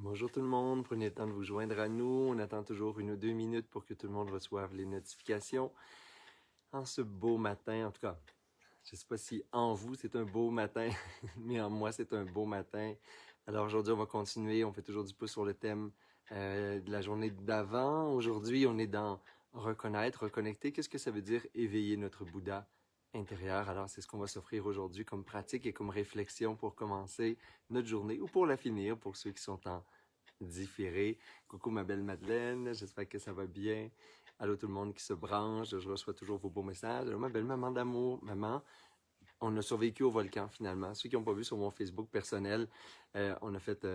Bonjour tout le monde, prenez le temps de vous joindre à nous. On attend toujours 1 ou 2 minutes pour que tout le monde reçoive les notifications. En ce beau matin, en tout cas, je ne sais pas si en vous c'est un beau matin, mais en moi c'est un beau matin. Alors aujourd'hui on va continuer, on fait toujours du pouce sur le thème de la journée d'avant. Aujourd'hui on est dans reconnaître, reconnecter. Qu'est-ce que ça veut dire éveiller notre Bouddha intérieur? Alors c'est ce qu'on va s'offrir aujourd'hui comme pratique et comme réflexion pour commencer notre journée ou pour la finir pour ceux qui sont en différé. Coucou ma belle Madeleine, j'espère que ça va bien. Allô tout le monde qui se branche, je reçois toujours vos beaux messages. Allô ma belle maman d'amour, maman. On a survécu au volcan finalement. Ceux qui n'ont pas vu sur mon Facebook personnel, on a fait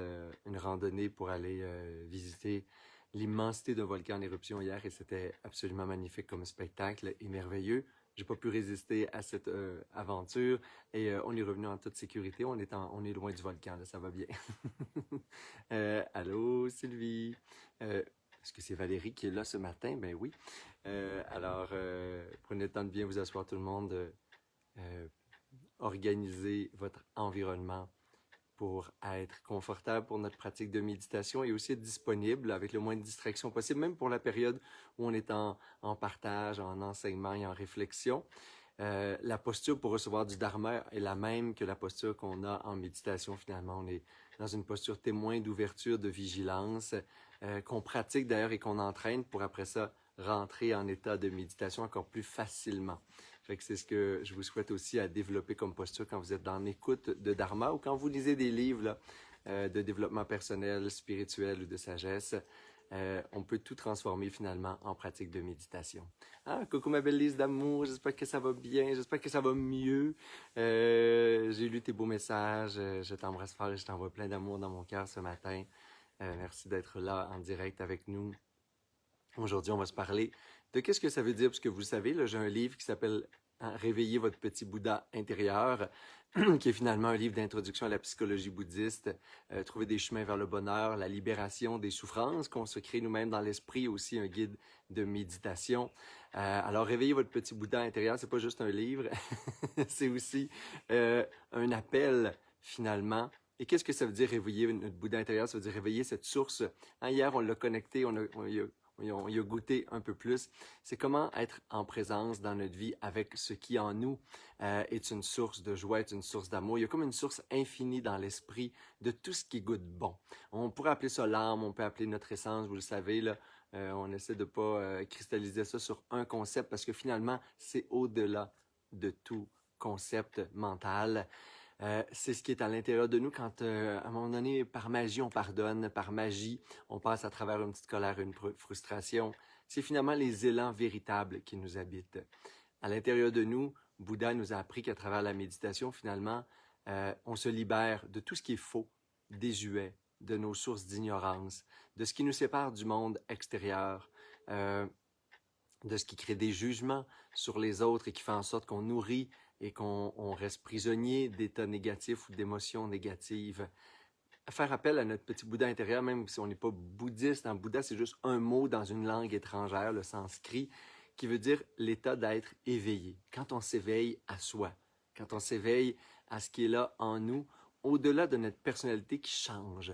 une randonnée pour aller visiter l'immensité d'un volcan en éruption hier et c'était absolument magnifique comme spectacle et merveilleux. J'ai pas pu résister à cette aventure et on est revenu en toute sécurité. On est loin du volcan, là, ça va bien. Allô Sylvie. Est-ce que c'est Valérie qui est là ce matin? Ben oui. Prenez le temps de bien vous asseoir tout le monde. Organisez votre environnement pour être confortable pour notre pratique de méditation et aussi être disponible avec le moins de distractions possible, même pour la période où on est en partage, en enseignement et en réflexion. La posture pour recevoir du dharma est la même que la posture qu'on a en méditation. Finalement, on est dans une posture témoin d'ouverture, de vigilance, qu'on pratique d'ailleurs et qu'on entraîne pour après ça rentrer en état de méditation encore plus facilement. Fait que c'est ce que je vous souhaite aussi à développer comme posture quand vous êtes dans l'écoute de dharma ou quand vous lisez des livres là, de développement personnel, spirituel ou de sagesse. On peut tout transformer finalement en pratique de méditation. Ah, coucou ma belle Lise d'amour, j'espère que ça va bien, j'espère que ça va mieux. J'ai lu tes beaux messages, je t'embrasse fort et je t'envoie plein d'amour dans mon cœur ce matin. Merci d'être là en direct avec nous. Aujourd'hui, on va se parler de qu'est-ce que ça veut dire, parce que vous le savez, là, j'ai un livre qui s'appelle Réveiller votre petit Bouddha intérieur, qui est finalement un livre d'introduction à la psychologie bouddhiste, trouver des chemins vers le bonheur, la libération des souffrances qu'on se crée nous-mêmes dans l'esprit, aussi un guide de méditation. Alors, Réveiller votre petit Bouddha intérieur, c'est pas juste un livre, c'est aussi un appel finalement. Et qu'est-ce que ça veut dire réveiller notre Bouddha intérieur? Ça veut dire réveiller cette source. Hein, hier, on l'a connecté, on y a goûté un peu plus. C'est comment être en présence dans notre vie avec ce qui en nous est une source de joie, est une source d'amour. Il y a comme une source infinie dans l'esprit de tout ce qui goûte bon. On pourrait appeler ça l'âme, on peut appeler notre essence, vous le savez, là. On essaie de pas cristalliser ça sur un concept parce que finalement, c'est au-delà de tout concept mental. C'est ce qui est à l'intérieur de nous quand, à un moment donné, par magie, on pardonne, par magie, on passe à travers une petite colère, une frustration. C'est finalement les élans véritables qui nous habitent. À l'intérieur de nous, Bouddha nous a appris qu'à travers la méditation, finalement, on se libère de tout ce qui est faux, désuet, de nos sources d'ignorance, de ce qui nous sépare du monde extérieur, de ce qui crée des jugements sur les autres et qui fait en sorte qu'on nourrit et qu'on reste prisonnier d'états négatifs ou d'émotions négatives. Faire appel à notre petit Bouddha intérieur, même si on n'est pas bouddhiste, en Bouddha, c'est juste un mot dans une langue étrangère, le sanskrit, qui veut dire l'état d'être éveillé. Quand on s'éveille à soi, quand on s'éveille à ce qui est là en nous, au-delà de notre personnalité qui change.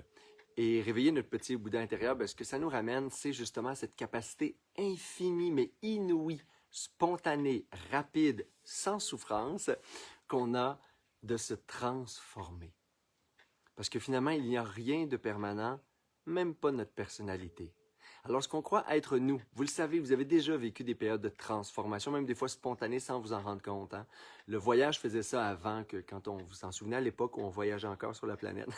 Et réveiller notre petit Bouddha intérieur, ce que ça nous ramène, c'est justement cette capacité infinie, mais inouïe, spontanée, rapide, sans souffrance, qu'on a de se transformer. Parce que finalement, il n'y a rien de permanent, même pas notre personnalité. Alors, ce qu'on croit être nous, vous le savez, vous avez déjà vécu des périodes de transformation, même des fois spontanées sans vous en rendre compte. Hein? Le voyage faisait ça avant que, quand on vous en souvenez, à l'époque où on voyageait encore sur la planète,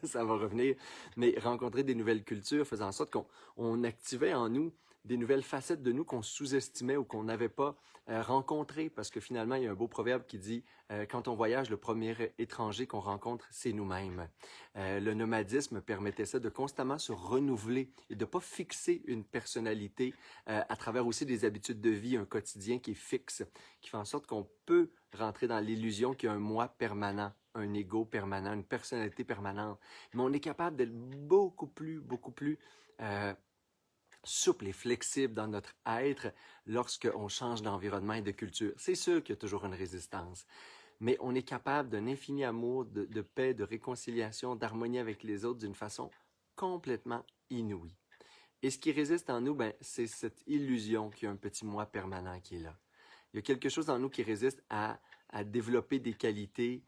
ça va revenir, mais rencontrer des nouvelles cultures faisait en sorte qu'on activait en nous des nouvelles facettes de nous qu'on sous-estimait ou qu'on n'avait pas rencontrées, parce que finalement, il y a un beau proverbe qui dit quand on voyage, le premier étranger qu'on rencontre, c'est nous-mêmes. Le nomadisme permettait ça de constamment se renouveler et de ne pas fixer une personnalité à travers aussi des habitudes de vie, un quotidien qui est fixe, qui fait en sorte qu'on peut rentrer dans l'illusion qu'il y a un moi permanent, un ego permanent, une personnalité permanente. Mais on est capable d'être beaucoup plus souple et flexible dans notre être lorsqu'on change d'environnement et de culture. C'est sûr qu'il y a toujours une résistance, mais on est capable d'un infini amour, de paix, de réconciliation, d'harmonie avec les autres d'une façon complètement inouïe. Et ce qui résiste en nous, ben, c'est cette illusion qu'il y a un petit moi permanent qui est là. Il y a quelque chose en nous qui résiste à développer des qualités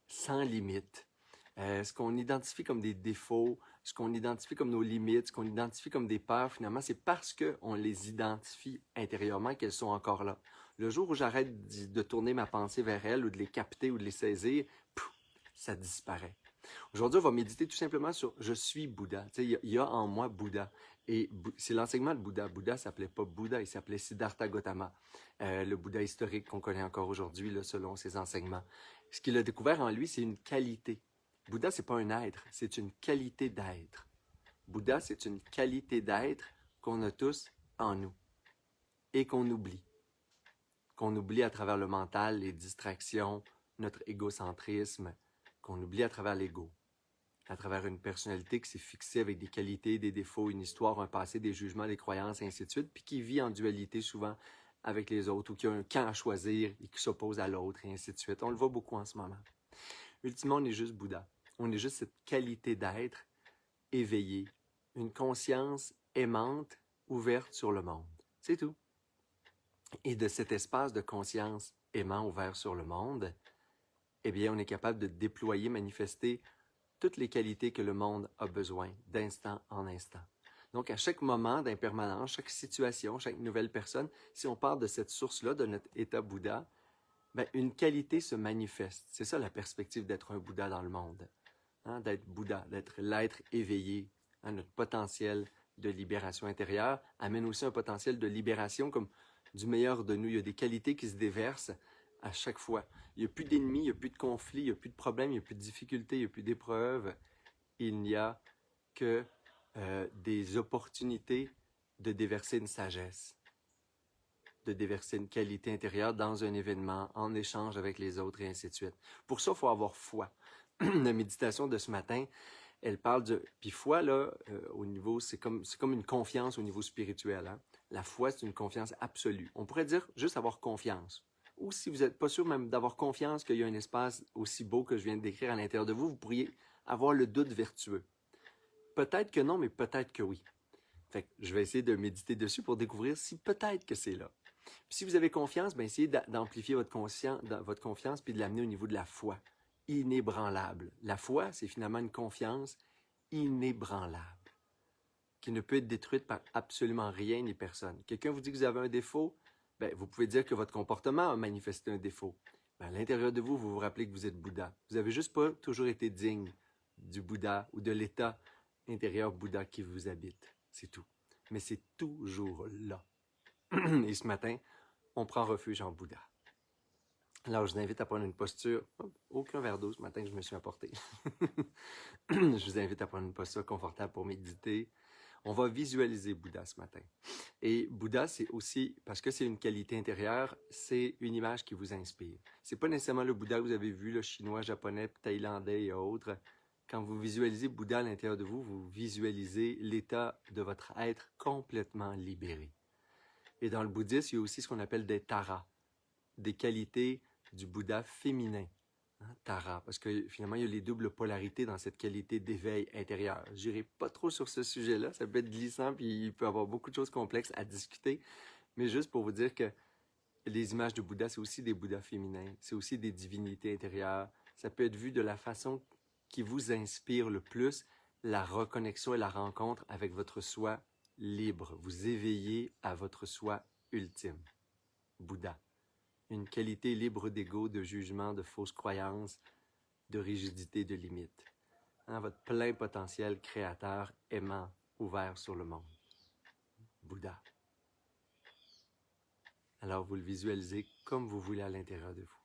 sans limite. Ce qu'on identifie comme des défauts, ce qu'on identifie comme nos limites, ce qu'on identifie comme des peurs, finalement, c'est parce qu'on les identifie intérieurement qu'elles sont encore là. Le jour où j'arrête de tourner ma pensée vers elles ou de les capter ou de les saisir, ça disparaît. Aujourd'hui, on va méditer tout simplement sur « Je suis Bouddha ». Il y a en moi Bouddha. Et c'est l'enseignement de Bouddha. Bouddha ne s'appelait pas Bouddha, il s'appelait Siddhartha Gautama, le Bouddha historique qu'on connaît encore aujourd'hui selon ses enseignements. Ce qu'il a découvert en lui, c'est une qualité. Bouddha, ce n'est pas un être, c'est une qualité d'être. Bouddha, c'est une qualité d'être qu'on a tous en nous et qu'on oublie. Qu'on oublie à travers le mental, les distractions, notre égocentrisme, qu'on oublie à travers l'ego, à travers une personnalité qui s'est fixée avec des qualités, des défauts, une histoire, un passé, des jugements, des croyances, et ainsi de suite, puis qui vit en dualité souvent avec les autres, ou qui a un camp à choisir et qui s'oppose à l'autre, et ainsi de suite. On le voit beaucoup en ce moment. Ultimement, on est juste Bouddha. On est juste cette qualité d'être éveillé, une conscience aimante, ouverte sur le monde. C'est tout. Et de cet espace de conscience aimant, ouvert sur le monde, eh bien, on est capable de déployer, manifester toutes les qualités que le monde a besoin, d'instant en instant. Donc, à chaque moment d'impermanence, chaque situation, chaque nouvelle personne, si on part de cette source-là, de notre état Bouddha, ben, une qualité se manifeste. C'est ça la perspective d'être un Bouddha dans le monde. Hein, d'être Bouddha, d'être l'être éveillé. Hein, notre potentiel de libération intérieure amène aussi un potentiel de libération comme du meilleur de nous. Il y a des qualités qui se déversent à chaque fois. Il n'y a plus d'ennemis, il n'y a plus de conflits, il n'y a plus de problèmes, il n'y a plus de difficultés, il n'y a plus d'épreuves. Il n'y a que des opportunités de déverser une sagesse, de déverser une qualité intérieure dans un événement, en échange avec les autres, et ainsi de suite. Pour ça, il faut avoir foi. La méditation de ce matin, elle parle de... Puis foi, là, au niveau, c'est comme une confiance au niveau spirituel. Hein? La foi, c'est une confiance absolue. On pourrait dire juste avoir confiance. Ou si vous n'êtes pas sûr même d'avoir confiance qu'il y a un espace aussi beau que je viens de décrire à l'intérieur de vous, vous pourriez avoir le doute vertueux. Peut-être que non, mais peut-être que oui. Fait que je vais essayer de méditer dessus pour découvrir si peut-être que c'est là. Puis si vous avez confiance, bien essayez d'amplifier votre confiance puis de l'amener au niveau de la foi. Inébranlable. La foi, c'est finalement une confiance inébranlable, qui ne peut être détruite par absolument rien ni personne. Quelqu'un vous dit que vous avez un défaut, bien, vous pouvez dire que votre comportement a manifesté un défaut. Bien, à l'intérieur de vous, vous vous rappelez que vous êtes Bouddha. Vous n'avez juste pas toujours été digne du Bouddha ou de l'état intérieur Bouddha qui vous habite. C'est tout. Mais c'est toujours là. Et ce matin, on prend refuge en Bouddha. Alors, je vous invite à prendre une posture. Aucun verre d'eau ce matin que je me suis apporté. Je vous invite à prendre une posture confortable pour méditer. On va visualiser Bouddha ce matin. Et Bouddha, c'est aussi, parce que c'est une qualité intérieure, c'est une image qui vous inspire. C'est pas nécessairement le Bouddha que vous avez vu, le chinois, japonais, thaïlandais et autres. Quand vous visualisez Bouddha à l'intérieur de vous, vous visualisez l'état de votre être complètement libéré. Et dans le bouddhisme, il y a aussi ce qu'on appelle des taras, des qualités du Bouddha féminin. Tara, parce que finalement, il y a les doubles polarités dans cette qualité d'éveil intérieur. Je n'irai pas trop sur ce sujet-là, ça peut être glissant, puis il peut y avoir beaucoup de choses complexes à discuter, mais juste pour vous dire que les images de Bouddha, c'est aussi des Bouddhas féminins, c'est aussi des divinités intérieures. Ça peut être vu de la façon qui vous inspire le plus, la reconnexion et la rencontre avec votre soi libre. Vous éveillez à votre soi ultime. Bouddha. Une qualité libre d'ego, de jugement, de fausses croyances, de rigidité, de limites. Hein, votre plein potentiel créateur, aimant, ouvert sur le monde. Bouddha. Alors vous le visualisez comme vous voulez à l'intérieur de vous.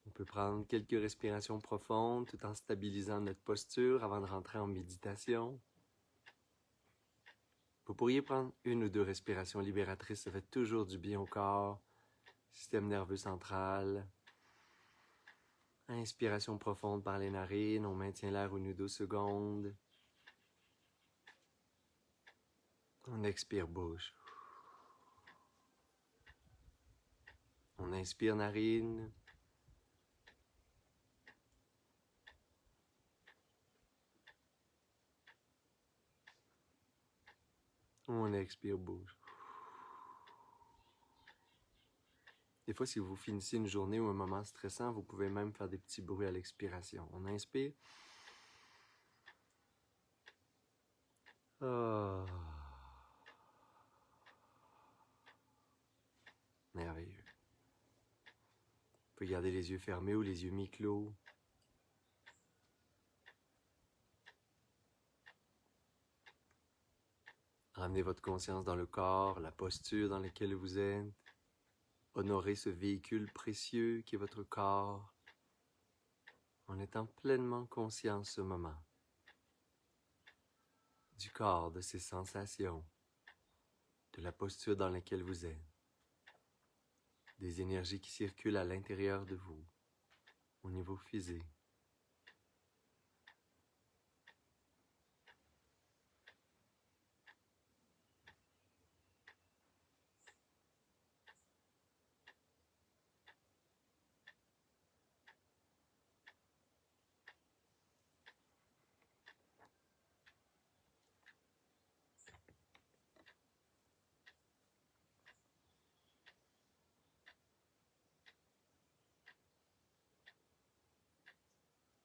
On peut prendre quelques respirations profondes tout en stabilisant notre posture avant de rentrer en méditation. Vous pourriez prendre une ou deux respirations libératrices, ça fait toujours du bien au corps, système nerveux central. Inspiration profonde par les narines, on maintient l'air une ou 2 secondes. On expire bouche. On inspire narine. On expire, bouge. Des fois, si vous finissez une journée ou un moment stressant, vous pouvez même faire des petits bruits à l'expiration. On inspire. Ah. Merveilleux. Vous pouvez garder les yeux fermés ou les yeux mi-clos. Ramenez votre conscience dans le corps, la posture dans laquelle vous êtes. Honorez ce véhicule précieux qui est votre corps, en étant pleinement conscient ce moment du corps, de ses sensations, de la posture dans laquelle vous êtes, des énergies qui circulent à l'intérieur de vous, au niveau physique.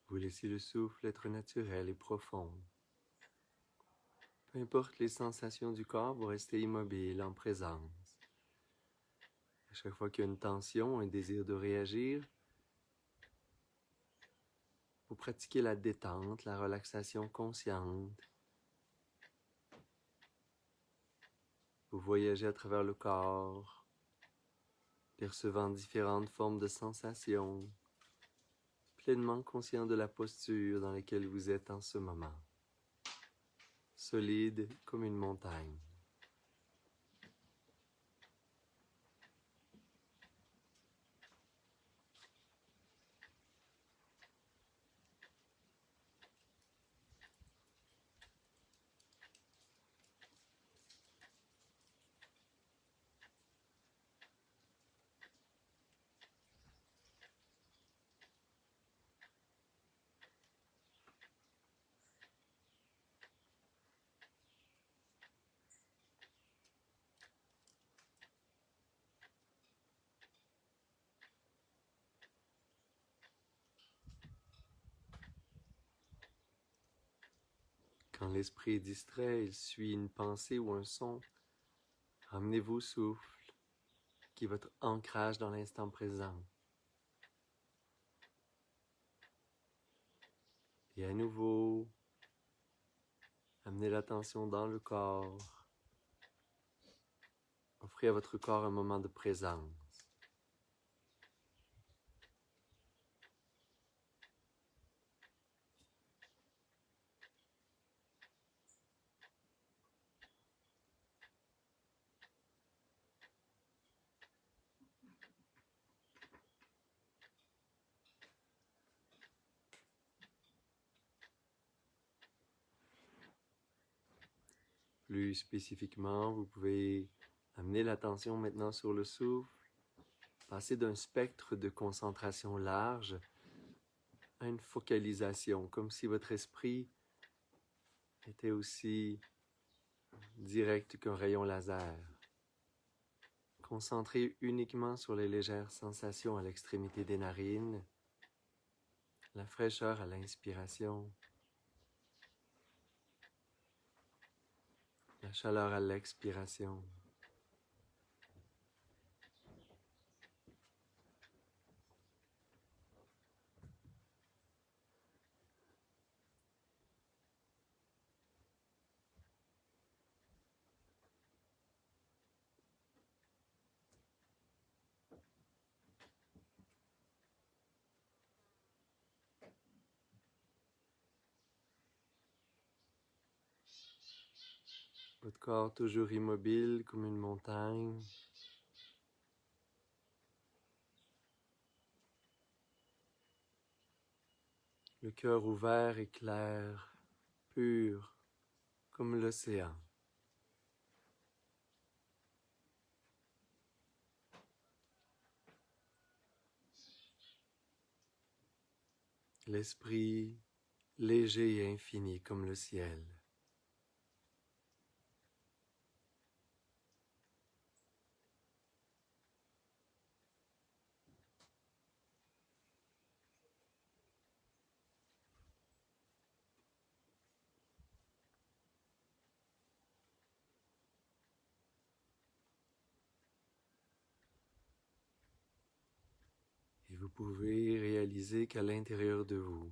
Vous laissez le souffle être naturel et profond. Peu importe les sensations du corps, vous restez immobile, en présence. À chaque fois qu'il y a une tension, un désir de réagir, vous pratiquez la détente, la relaxation consciente. Vous voyagez à travers le corps, percevant différentes formes de sensations, pleinement conscient de la posture dans laquelle vous êtes en ce moment, solide comme une montagne. Quand l'esprit est distrait, il suit une pensée ou un son. Ramenez-vous au souffle, qui est votre ancrage dans l'instant présent. Et à nouveau, amenez l'attention dans le corps. Offrez à votre corps un moment de présence. Plus spécifiquement, vous pouvez amener l'attention maintenant sur le souffle, passer d'un spectre de concentration large à une focalisation, comme si votre esprit était aussi direct qu'un rayon laser. Concentré uniquement sur les légères sensations à l'extrémité des narines, la fraîcheur à l'inspiration, la chaleur à l'expiration. Votre corps toujours immobile comme une montagne. Le cœur ouvert et clair, pur comme l'océan. L'esprit léger et infini comme le ciel. vous pouvez réaliser qu'à l'intérieur de vous,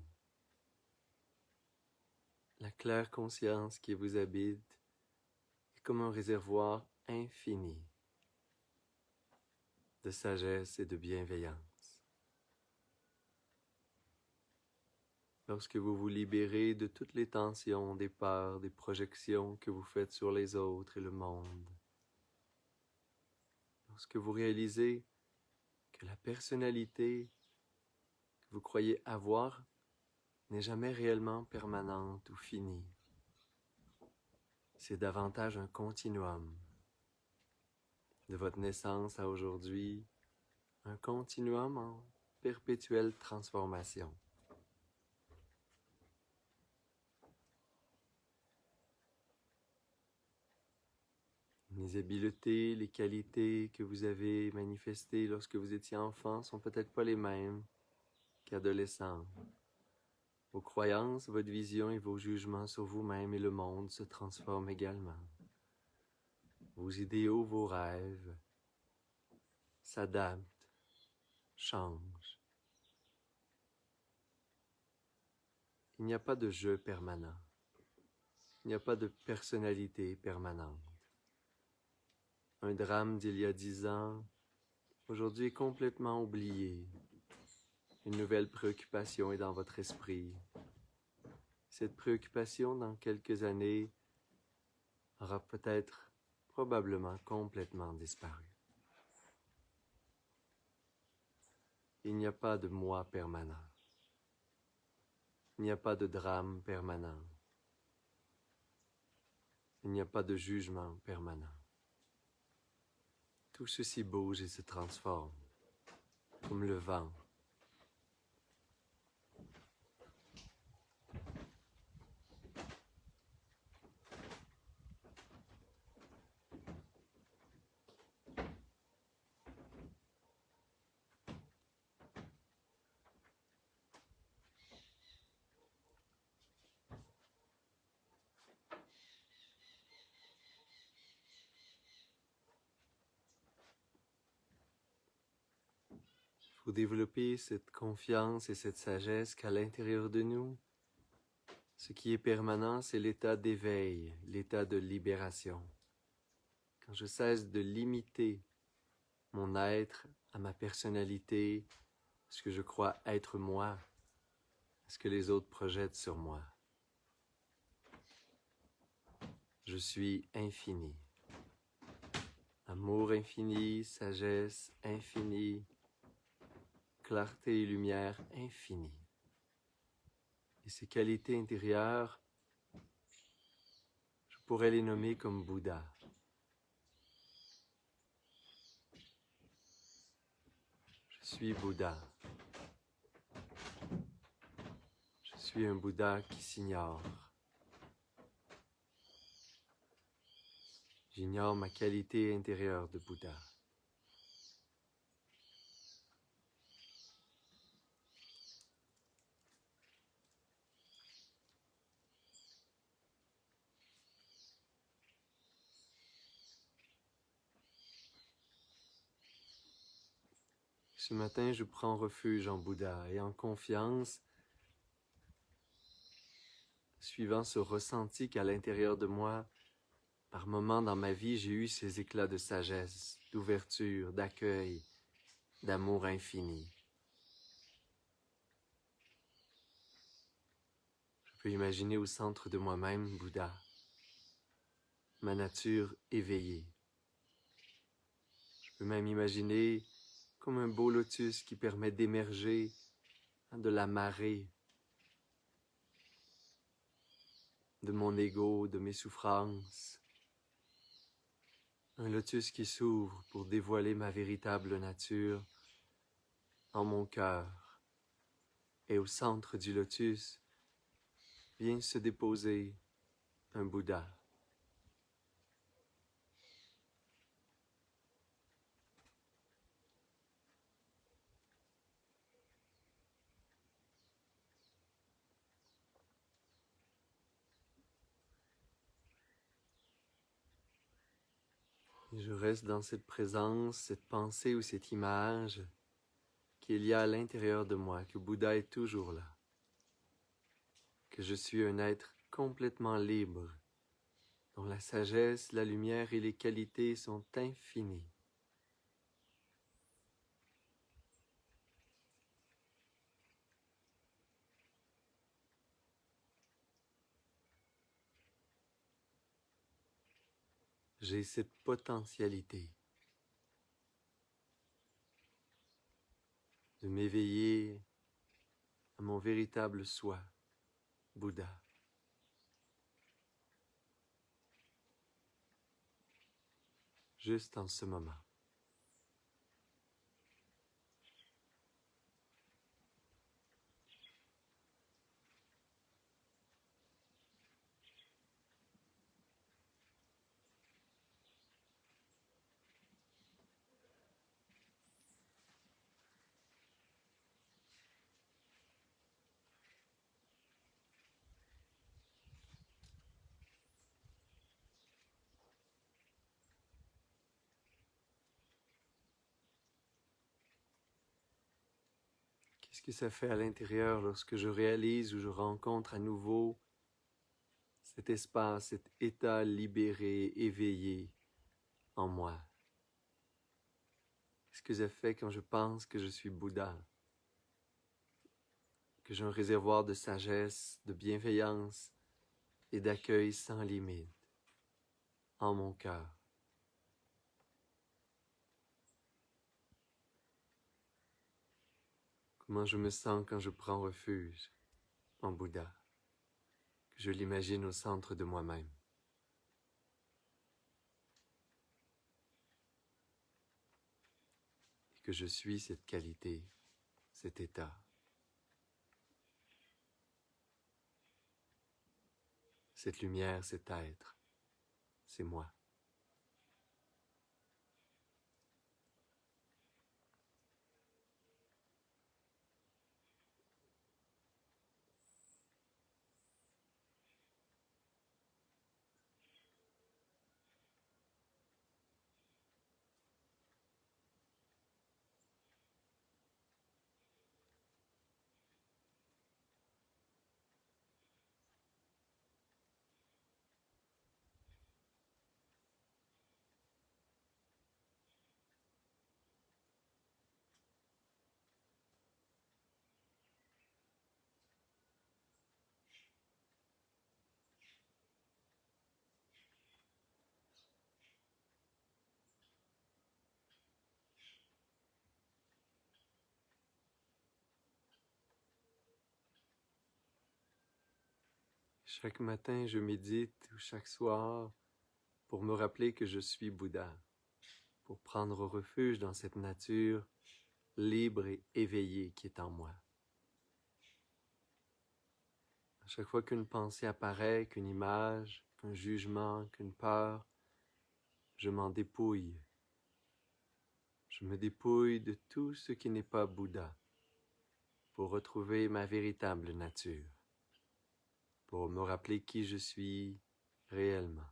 la claire conscience qui vous habite est comme un réservoir infini de sagesse et de bienveillance. Lorsque vous vous libérez de toutes les tensions, des peurs, des projections que vous faites sur les autres et le monde, lorsque vous réalisez que la personnalité que vous croyez avoir n'est jamais réellement permanente ou finie, c'est davantage un continuum. De votre naissance à aujourd'hui, un continuum en perpétuelle transformation. Les habiletés, les qualités que vous avez manifestées lorsque vous étiez enfant sont peut-être pas les mêmes qu'adolescent. Vos croyances, votre vision et vos jugements sur vous-même et le monde se transforment également. Vos idéaux, vos rêves s'adaptent, changent. Il n'y a pas de jeu permanent. Il n'y a pas de personnalité permanente. Un drame d'il y a 10 ans, aujourd'hui est complètement oublié. Une nouvelle préoccupation est dans votre esprit. Cette préoccupation, dans quelques années, aura peut-être, probablement, complètement disparu. Il n'y a pas de moi permanent. Il n'y a pas de drame permanent. Il n'y a pas de jugement permanent. Tout ceci bouge et se transforme, comme le vent. Il faut développer cette confiance et cette sagesse qu'à l'intérieur de nous, ce qui est permanent, c'est l'état d'éveil, l'état de libération. Quand je cesse de limiter mon être à ma personnalité, à ce que je crois être moi, à ce que les autres projettent sur moi. Je suis infini. Amour infini, sagesse infinie, clarté et lumière infinie. Et ces qualités intérieures, je pourrais les nommer comme Bouddha. Je suis Bouddha. Je suis un Bouddha qui s'ignore. J'ignore ma qualité intérieure de Bouddha. Ce matin, je prends refuge en Bouddha et en confiance, suivant ce ressenti qu'à l'intérieur de moi, par moments dans ma vie, j'ai eu ces éclats de sagesse, d'ouverture, d'accueil, d'amour infini. Je peux imaginer au centre de moi-même Bouddha, ma nature éveillée. Je peux même imaginer comme un beau lotus qui permet d'émerger de la marée de mon ego, de mes souffrances. Un lotus qui s'ouvre pour dévoiler ma véritable nature en mon cœur. Et au centre du lotus vient se déposer un Bouddha. Et je reste dans cette présence, cette pensée ou cette image qu'il y a à l'intérieur de moi, que Bouddha est toujours là, que je suis un être complètement libre, dont la sagesse, la lumière et les qualités sont infinies. J'ai cette potentialité de m'éveiller à mon véritable soi, Bouddha. Juste en ce moment. Qu'est-ce que ça fait à l'intérieur lorsque je réalise ou je rencontre à nouveau cet espace, cet état libéré, éveillé en moi? Qu'est-ce que ça fait quand je pense que je suis Bouddha? Que j'ai un réservoir de sagesse, de bienveillance et d'accueil sans limite en mon cœur. Comment je me sens quand je prends refuge en Bouddha, que je l'imagine au centre de moi-même. Et que je suis cette qualité, cet état. Cette lumière, cet être, c'est moi. Chaque matin, je médite ou chaque soir pour me rappeler que je suis Bouddha, pour prendre refuge dans cette nature libre et éveillée qui est en moi. À chaque fois qu'une pensée apparaît, qu'une image, qu'un jugement, qu'une peur, je m'en dépouille. Je me dépouille de tout ce qui n'est pas Bouddha pour retrouver ma véritable nature, pour me rappeler qui je suis réellement.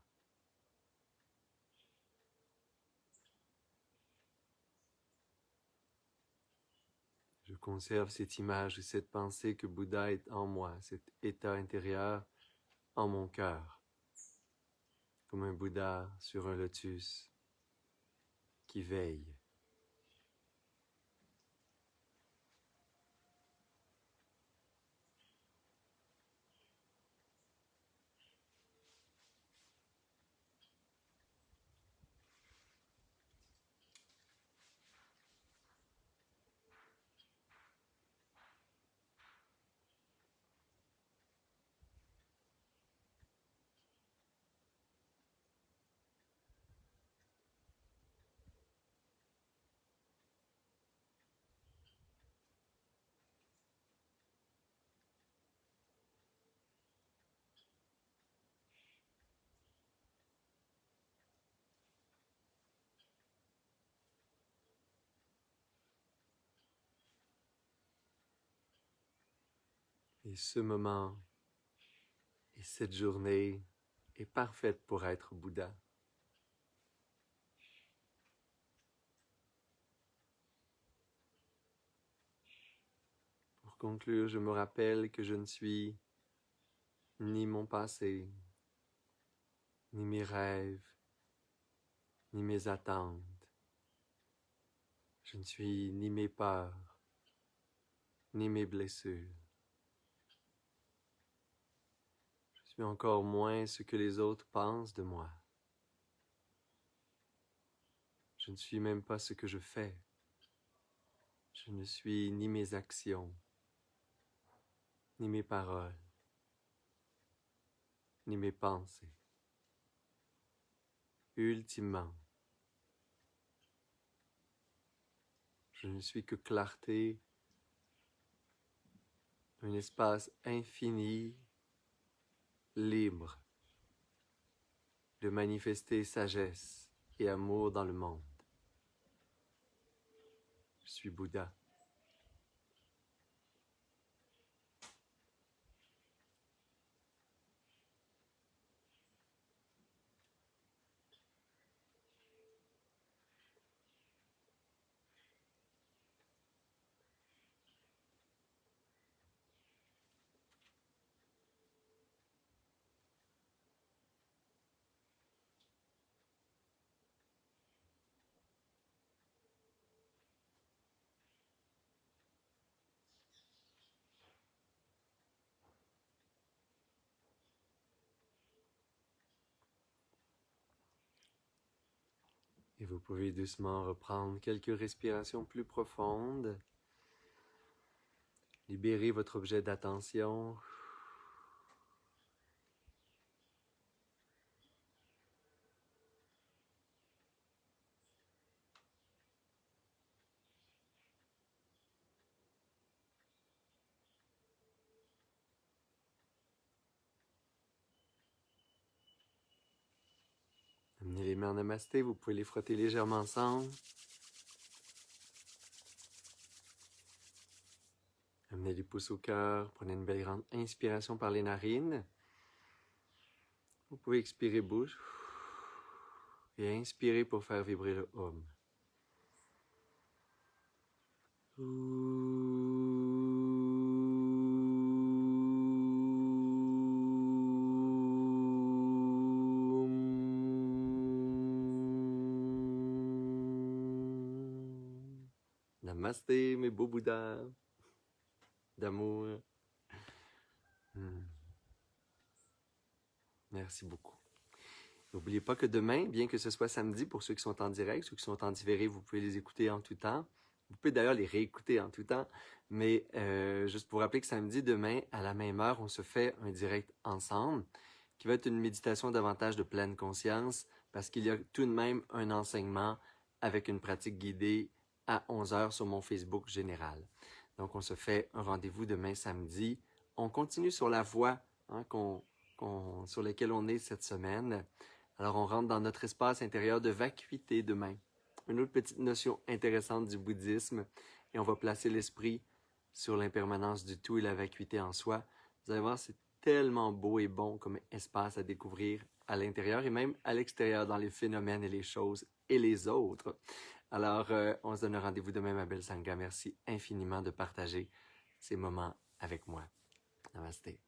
Je conserve cette image ou cette pensée que Bouddha est en moi, cet état intérieur en mon cœur, comme un Bouddha sur un lotus qui veille. Et ce moment et cette journée est parfaite pour être Bouddha. conclure, je me rappelle que je ne suis ni mon passé, ni mes rêves, ni mes attentes. Je ne suis ni mes peurs, ni mes blessures. Je suis encore moins ce que les autres pensent de moi. Je ne suis même pas ce que je fais. Je ne suis ni mes actions, ni mes paroles, ni mes pensées. Ultimement, je ne suis que clarté, un espace infini, libre, de manifester sagesse et amour dans le monde. Je suis Bouddha. Et vous pouvez doucement reprendre quelques respirations plus profondes. Libérez votre objet d'attention. Amenez les mains en namasté, vous pouvez les frotter légèrement ensemble. Amenez les pouces au cœur, prenez une belle grande inspiration par les narines. Vous pouvez expirer bouche et inspirer pour faire vibrer le Om. Namasté, mes beaux Bouddhas d'amour. Merci beaucoup. N'oubliez pas que demain, bien que ce soit samedi, pour ceux qui sont en direct, ceux qui sont en différé, vous pouvez les écouter en tout temps. Vous pouvez d'ailleurs les réécouter en tout temps. Mais juste pour rappeler que samedi, demain, à la même heure, on se fait un direct ensemble, qui va être une méditation davantage de pleine conscience, parce qu'il y a tout de même un enseignement avec une pratique guidée à 11 heures sur mon Facebook général. Donc, on se fait un rendez-vous demain samedi. On continue sur la voie sur laquelle on est cette semaine. Alors, on rentre dans notre espace intérieur de vacuité demain. Une autre petite notion intéressante du bouddhisme. Et on va placer l'esprit sur l'impermanence du tout et la vacuité en soi. Vous allez voir, c'est tellement beau et bon comme espace à découvrir à l'intérieur et même à l'extérieur dans les phénomènes et les choses et les autres. Alors, on se donne un rendez-vous demain, ma belle Sangha. Merci infiniment de partager ces moments avec moi. Namasté.